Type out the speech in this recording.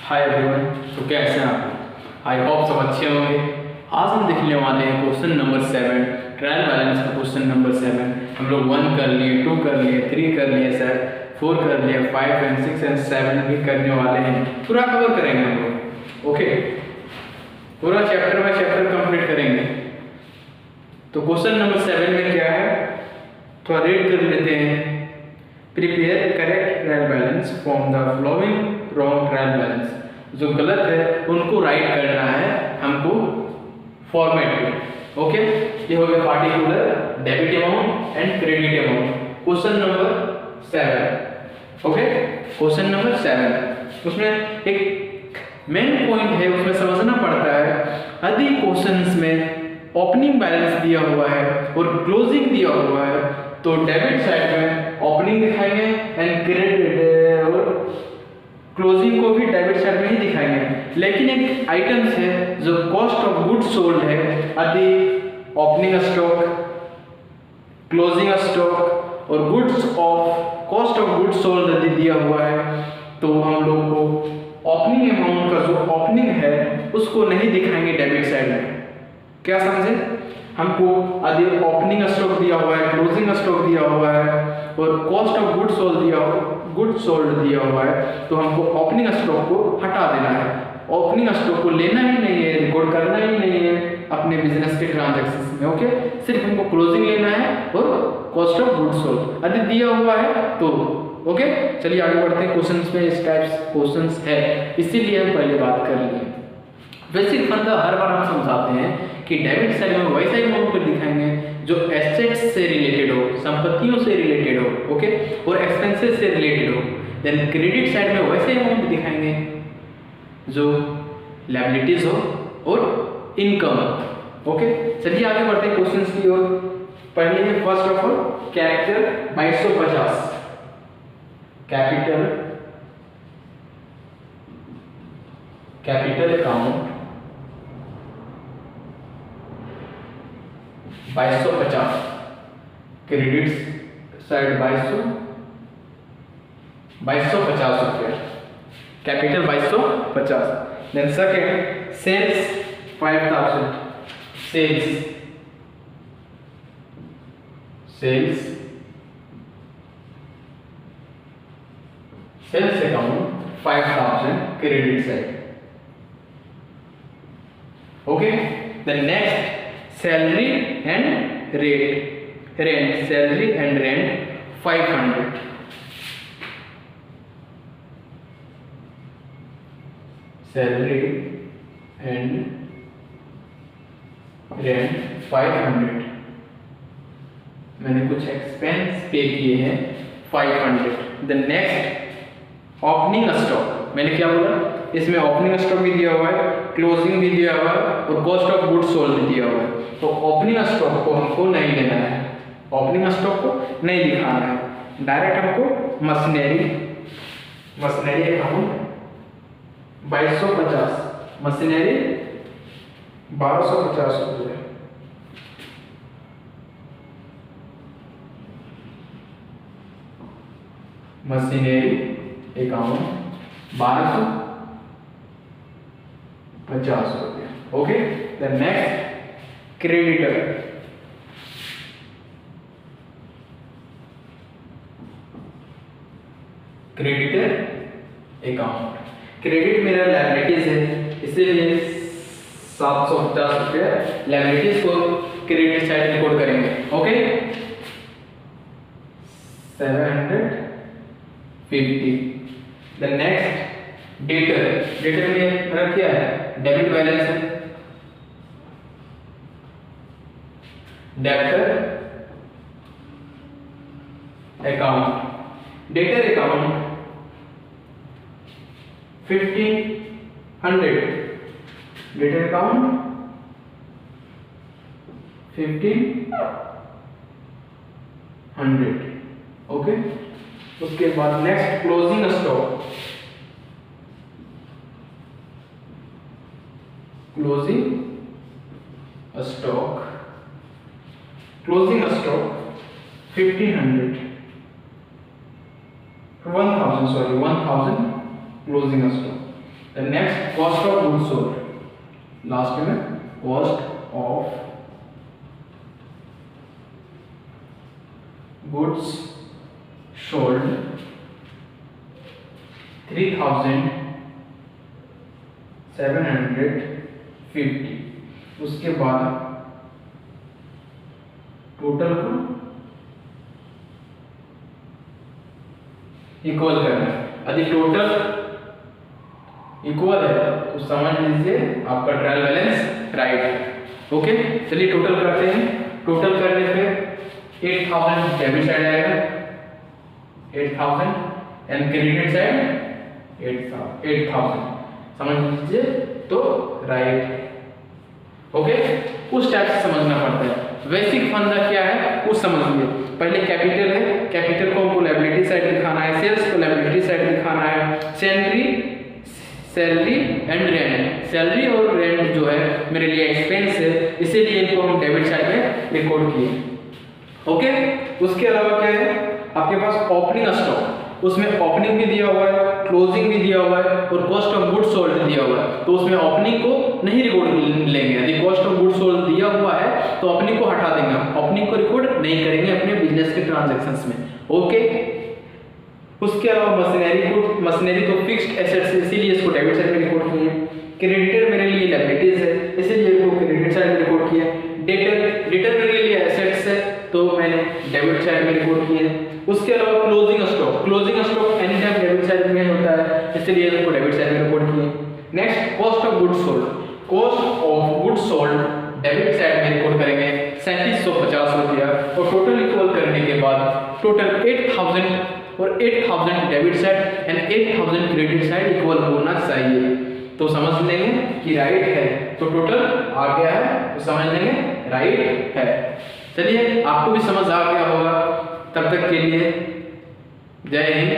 Hi everyone. तो कैसे हैं आप? आई होप सब अच्छे होंगे। आज हम देखने वाले हैं क्वेश्चन नंबर 7, ट्रायल बैलेंस का क्वेश्चन नंबर 7। हम लोग 1 कर लिए, 2 कर लिए, 3 कर लिए सर, 4 कर लिए, 5 एंड 6 एंड 7 भी करने वाले हैं। पूरा कवर करेंगे हम लोग। ओके, पूरा चैप्टर बाय चैप्टर कंप्लीट करेंगे। तो क्वेश्चन नंबर 7 में क्या है, थोड़ा रीड कर लेते हैं। Prepare correct trial balance from the following wrong trial balance. जो गलत है उनको राइट करना है हमको फॉर्मेट में। ओके, ये हो गया particular debit amount and credit amount, question number 7। Okay, question number 7 उसमें एक मेन पॉइंट है, उसमें समझना पड़ता है। यदि क्वेश्चंस में ओपनिंग बैलेंस दिया हुआ है और क्लोजिंग दिया हुआ है तो डेबिट साइड में ओपनिंग दिखाएंगे एंड क्रेडिट और क्लोजिंग को भी डेबिट साइड में ही दिखाएंगे। लेकिन एक आइटम्स है जो कॉस्ट ऑफ गुड्स सोल्ड है, यदि ओपनिंग स्टॉक, क्लोजिंग स्टॉक और goods of cost of goods sold यदि दिया हुआ है तो हम लोग को ओपनिंग अमाउंट का जो ओपनिंग है उसको नहीं दिखाएंगे डेबिट साइड में। क्या समझे? हमको यदि ओपनिंग स्टॉक दिया हुआ है, क्लोजिंग स्टॉक दिया हुआ है और कॉस्ट ऑफ गुड्स सोल्ड दिया हुआ है तो हमको ओपनिंग स्टॉक को हटा देना है। ओपनिंग स्टॉक को लेना ही नहीं है, रिकॉर्ड करना ही नहीं है अपने बिजनेस के ट्रांजैक्शंस में। ओके, सिर्फ हमको क्लोजिंग लेना है और कॉस्ट ऑफ गुड्स सोल्ड यदि दिया हुआ है तो। ओके, चलिए आगे बढ़ते हैं। क्वेश्चंस में इस टाइप्स क्वेश्चंस है, इसीलिए हम पहले बात कर लिए। बेसिक फंडा हर बार हम समझाते हैं कि डेबिट साइड में वैसा ही अमाउंट को दिखाएंगे जो एसेट्स से रिलेटेड हो, संपत्तियों से रिलेटेड हो, ओके, और एक्सपेंसेस से रिलेटेड हो। देन क्रेडिट साइड में वैसे अमाउंट दिखाएंगे जो लायबिलिटीज हो और इनकम। ओके, चलिए आगे बढ़ते हैं क्वेश्चंस की ओर। पहले है first of all capital 2250। Capital account 2250, credit side 2250 रुपये, capital 2250। Then second sales 5000, sales account 5000, credit side. Okay, then next salary and rent, salary and rent 500, salary and rent 500। मैंने कुछ एक्सपेंस पे किए हैं 500। देन नेक्स्ट ओपनिंग स्टॉक, मैंने क्या बोला, इसमें ओपनिंग स्टॉक भी दिया हुआ है, क्लोजिंग भी दिया हुआ है और कॉस्ट ऑफ गुड्स सोल्ड भी दिया हुआ है। तो ओपनिंग स्टॉक को हमको नहीं लेना है, ओपनिंग स्टॉक को नहीं दिखाना है, डायरेक्ट हमको मशीनरी अकाउंट 2250, मशीनरी 1250 रुपये, मशीनरी अकाउंट 1250 रुपये। Okay, the next creditor, account, credit मेरा लायबिलिटीज है इसीलिए 750 रुपये लायबिलिटीज को क्रेडिट साइड रिकॉर्ड करेंगे। ओके, 750। द नेक्स्ट डेटर में मेरा क्या है, डेबिट बैलेंस है, debtor account 1500, debtor account 1500। Okay, उसके बाद next closing stock, closing stock 1500, 1000 closing stock. Next cost of goods sold, last में कॉस्ट ऑफ गुड्स सोल्ड 3750, उसके बाद टोटल को इक्वल करना है। यदि टोटल इक्वल है तो समझ लीजिए आपका ट्रायल बैलेंस राइट है। ओके, चलिए टोटल करते हैं। टोटल करने पे 8000 डेबिट साइड आएगा, 8000 एंड क्रेडिट साइड 8000, समझ लीजिए तो राइट है। ओके, उस टाइप से समझना पड़ता है। बेसिक फंडा क्या है वो समझिए। पहले कैपिटल है, कैपिटल को हमको लायबिलिटी साइड दिखाना है, सेल्स को लायबिलिटी साइड दिखाना है, सैलरी एंड रेंट, सैलरी और रेंट जो है मेरे लिए एक्सपेंस है, इसीलिए इनको हम डेबिट साइड में रिकॉर्ड किए। ओके, उसके अलावा क्या है आपके पास ओपनिंग स्टॉक, उसमें ओपनिंग भी दिया हुआ है, क्लोजिंग भी दिया हुआ है और कॉस्ट ऑफ गुड्स सोल्ड दिया हुआ है। तो उसमें ओपनिंग को नहीं रिकॉर्ड लेंगे। यदि कॉस्ट ऑफ गुड्स सोल्ड दिया हुआ है तो ओपनिंग को हटा देंगे, ओपनिंग को रिकॉर्ड नहीं करेंगे अपने बिजनेस के ट्रांजैक्शंस में। ओके, उसके अलावा मशीनरी तो फिक्स्ड एसेट्स है, इसीलिए इसको डेबिट साइड में रिकॉर्ड किए। क्रेडिटर मेरे लिए लायबिलिटीज है, इसीलिए इसको क्रेडिट साइड में रिकॉर्ड किया। डेटर मेरे लिए एसेट्स है तो मैंने डेबिट साइड में रिकॉर्ड किए। उसके अलावा closing stock any time debit side में होता है, इसलिए इसको डेबिट साइड में रिकॉर्ड किए। Next cost of goods sold debit side में रिकॉर्ड करेंगे 3750 रुपया, और टोटल इक्वल करने के बाद टोटल 8000 और 8000 debit side and 8000 credit side equal होना चाहिए। तो समझ लेंगे कि राइट है, तो टोटल आ गया है तो समझ लेंगे राइट है। चलिए आपको भी समझ आ गया होगा। तब तक के लिए जय हिंद।